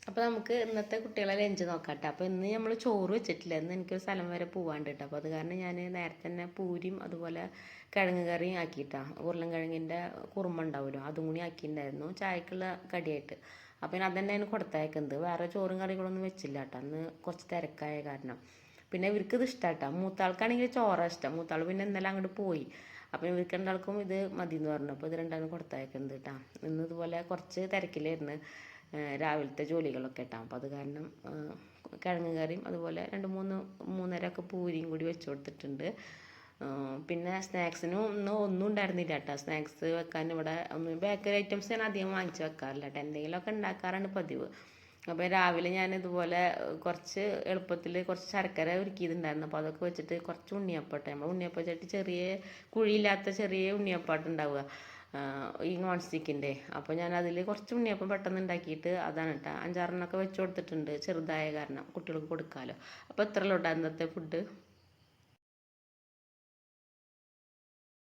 അപ്പോൾ നമുക്ക് ഇന്നത്തെ കുട്ടികളെ ലഞ്ച് നോക്കാം കേട്ടോ. അപ്പോൾ ഇന്ന് നമ്മൾ ചോറ് വെച്ചിട്ടില്ല, ഇന്ന് എനിക്കൊരു സ്ഥലം വരെ പോകാണ്ട് കേട്ടോ. അപ്പോൾ അത് കാരണം ഞാൻ നേരത്തെ തന്നെ പൂരിയും അതുപോലെ കിഴങ്ങ് കറിയും ആക്കിയിട്ടാണ്. ഉരുളൻകിഴങ്ങിൻ്റെ കുറുമ ഉണ്ടാവുമല്ലോ, അതും കൂടി ആക്കിയിട്ടുണ്ടായിരുന്നു ചായക്കുള്ള കടിയായിട്ട്. അപ്പോൾ ഞാൻ അതന്നെ അതിന് കൊടുത്തയക്കുന്നത്, വേറെ ചോറും കറികളൊന്നും വെച്ചില്ല കേട്ടോ, അന്ന് കുറച്ച് തിരക്കായ കാരണം. പിന്നെ ഇവർക്ക് ഇത് ഇഷ്ടം കേട്ടോ, മൂത്താൾക്കാണെങ്കിൽ ചോറാണ് ഇഷ്ടം. മൂത്താൾ പിന്നെ ഇന്നലെ അങ്ങോട്ട് പോയി, അപ്പോൾ ഇവർക്ക് രണ്ടാൾക്കും ഇത് മതി എന്ന് പറഞ്ഞു. അപ്പോൾ ഇത് രണ്ടാളും കൊടുത്തയക്കുന്നത് കേട്ടോ. ഇന്ന് ഇതുപോലെ കുറച്ച് തിരക്കിലായിരുന്നു രാവിലത്തെ ജോലികളൊക്കെ ഇട്ടാം. അപ്പോൾ അത് കാരണം കിഴങ്ങ് കറിയും അതുപോലെ 2-3 ഒക്കെ പൂരിയും കൂടി വെച്ച് കൊടുത്തിട്ടുണ്ട്. പിന്നെ സ്നാക്സിനും ഇന്ന് ഒന്നും ഉണ്ടായിരുന്നില്ല കേട്ടോ. സ്നാക്സ് വെക്കാൻ ഇവിടെ ഒന്നും ബേക്കറി ഐറ്റംസ് ഞാൻ അധികം വാങ്ങിച്ച് വെക്കാറില്ല കേട്ടോ, എന്തെങ്കിലുമൊക്കെ ഉണ്ടാക്കാറാണ് പതിവ്. അപ്പോൾ രാവിലെ ഞാൻ ഇതുപോലെ കുറച്ച് എളുപ്പത്തിൽ കുറച്ച് ശർക്കര ഒരുക്കിയിട്ടുണ്ടായിരുന്നു. അപ്പോൾ അതൊക്കെ വെച്ചിട്ട് കുറച്ച് ഉണ്ണിയപ്പട്ടെ, നമ്മൾ ഉണ്ണിയപ്പം ചട്ടി ചെറിയ കുഴിയില്ലാത്ത ചെറിയ ഉണ്ണിയപ്പാട്ട് ഉണ്ടാവുക ഈ നോൺ സ്റ്റിക്കിൻ്റെ. അപ്പോൾ ഞാൻ അതിൽ കുറച്ച് ഉണ്ണിയപ്പം പെട്ടെന്ന് ഉണ്ടാക്കിയിട്ട് അതാണ് കേട്ടോ 5-6 വെച്ച് കൊടുത്തിട്ടുണ്ട്, ചെറുതായ കാരണം കുട്ടികൾക്ക് കൊടുക്കാമല്ലോ. അപ്പോൾ എത്ര ലോട്ടാ ഇന്നത്തെ ഫുഡ്.